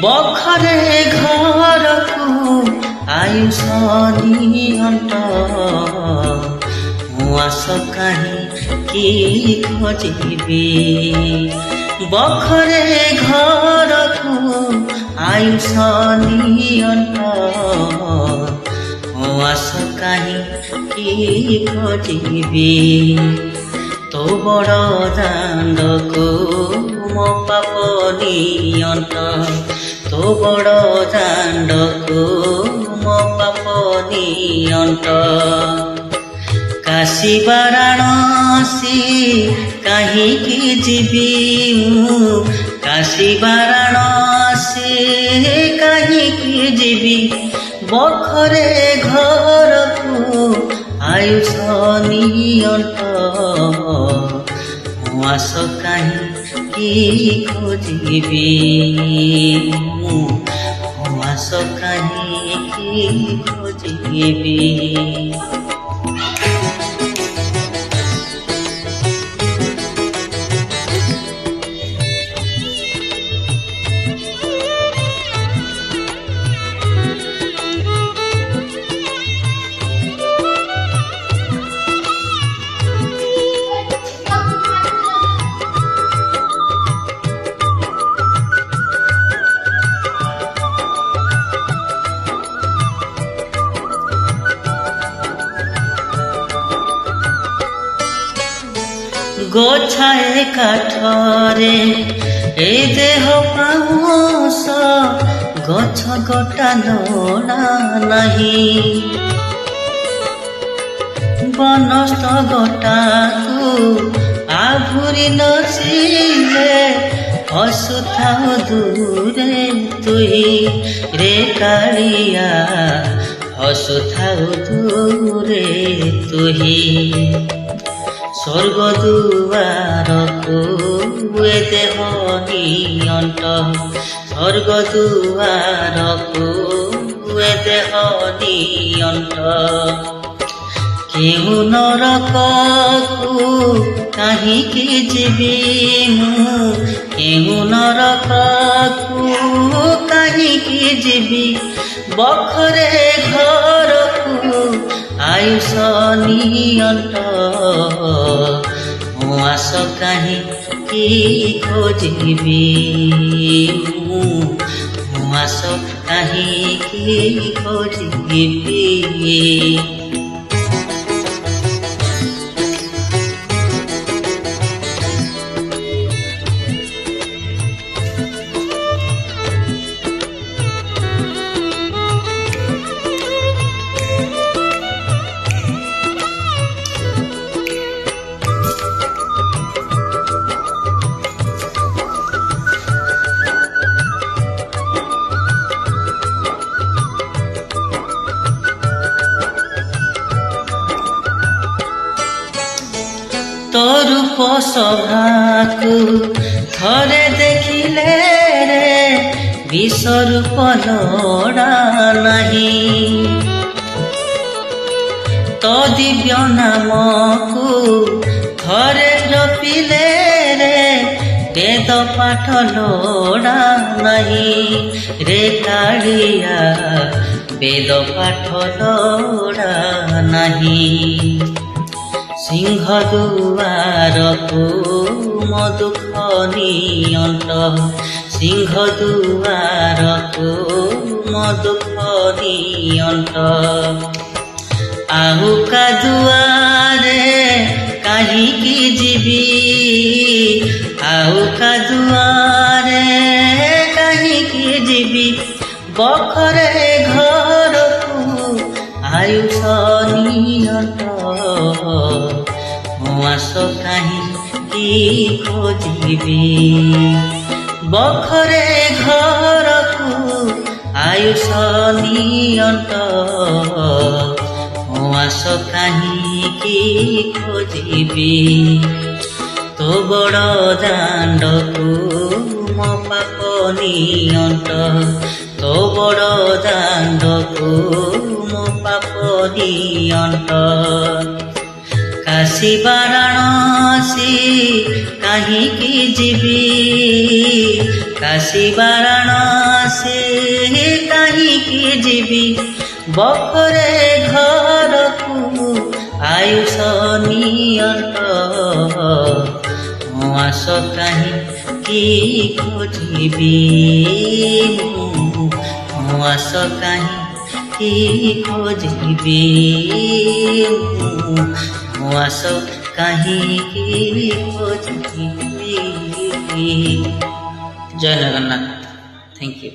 ବଖରେ ଘରକୁ ଆୟୁଷ ନିଅଣ୍ଟ ମୁଁ ଆସ କାହିଁକି ଖୋଜିବି ବଖରେ ଘରକୁ ଆୟୁଷ ନିଅଣ୍ଟ ମୁଁ ଆସ କାହିଁକି ଖୋଜିବି ତୋ ବଡ଼ ଦାଣ୍ଡକୁ ମୋ ପାପ ନିଅଣ୍ଟ ତୋ ବଡ଼ ଦାଣ୍ଡକୁ ମୋ ପାପ ନିଅଣ୍ଟ କାଶୀ ବାରାଣସୀ କାହିଁକି ଯିବି ମୁଁ କାଶୀ ବାରାଣସୀ କାହିଁକି ଯିବି ବଖରେ ଘରକୁ ଆୟୁଷ ନିଅଣ୍ଟ ମୁଁ ଆସ କାହିଁକି ଖୋଜିବି ମୁଁ ଆସ କାହିଁକି ଖୋଜିବି ଗୋଛାଏ କାଠରେ ଏ ଦେହ ପାଉଁଶ ଗଛ ଗୋଟା ଲୋଡ଼ା ନାହିଁ ବନସ୍ତ ଗୋଟାକୁ ଆଭୁରି ନସିଲେ ହସୁଥାଉ ଦୂରେ ତୁହି ରେ କାଳିଆ ହସୁଥାଉ ଦୂରେ ତୁହି ସ୍ୱର୍ଗ ଦୁଆରକୁ ଏ ଦେହ ନିଅଣ୍ଟ ସ୍ୱର୍ଗ ଦୁଆରକୁ ଏ ଦେହ ନିଅଣ୍ଟ କେଉଁ ନରକକୁ କାହିଁକି ଯିବି ମୁଁ କେଉଁ ନରକକୁ କାହିଁକି ଯିବି ବଖରେ ଘରକୁ ଆୟୁଷ ନିଅଣ୍ଟ ମୁଁ ଆସ କାହିଁକି ଖୋଜିବି ମୁଁ ଆସ କାହିଁକି ଖୋଜିବି ତୋ ରୂପ ଶୋଭାକୁ ଥରେ ଦେଖିଲେ ରେ ବିଶ୍ୱରୂପ ଲୋଡ଼ା ନାହିଁ ତୋ ଦିବ୍ୟ ନାମକୁ ଥରେ ଜପିଲେ ରେ ବେଦ ପାଠ ଲୋଡ଼ା ନାହିଁ ରେ କାଳିଆ ବେଦ ପାଠ ଲୋଡ଼ା ନାହିଁ ସିଂହ ଦୁଆରକୁ ମୋ ଦୁଃଖ ନିଅଣ୍ଟ ସିଂହ ଦୁଆରକୁ ମୋ ଦୁଃଖ ନିଅଣ୍ଟ ଆହୁକା ଦୁଆରେ କାହିଁକି ଯିବି ଆହୁକା ଦୁଆରେ କାହିଁକି ଯିବି ବଖରେ ଘରକୁ ଆୟୁଷ ନିଅଣ୍ଟ ମୁଁ ଆସ କାହିଁକି ଖୋଜିବି ବଖରେ ଘରକୁ ଆୟୁଷ ନିଅଣ୍ଟ ମୁଁ ଆସ କାହିଁକି ଖୋଜିବି ତୋ ବଡ଼ ଦାଣ୍ଡକୁ ମୋ ପାପ ନିଅଣ୍ଟ ତୋ ବଡ଼ ଦାଣ୍ଡକୁ ମୋ ପାପ ନିଅଣ୍ଟ काशी वाराणसी कहीं की जीवी काशी वाराणसी ଆସି କାହିଁକି ଯିବି ବଖରେ ଘରକୁ ଆୟୁଷ ନିଅଣ୍ଟ ମୋ ଆସ କାହିଁକି ଖୋଜିବି ମୋ ଆସ କାହିଁକି ଖୋଜିବି ମୋ ଆସ କାହିଁକି ଖୋଜିବି। ଜୟ ଜଗନ୍ନାଥ। Thank you.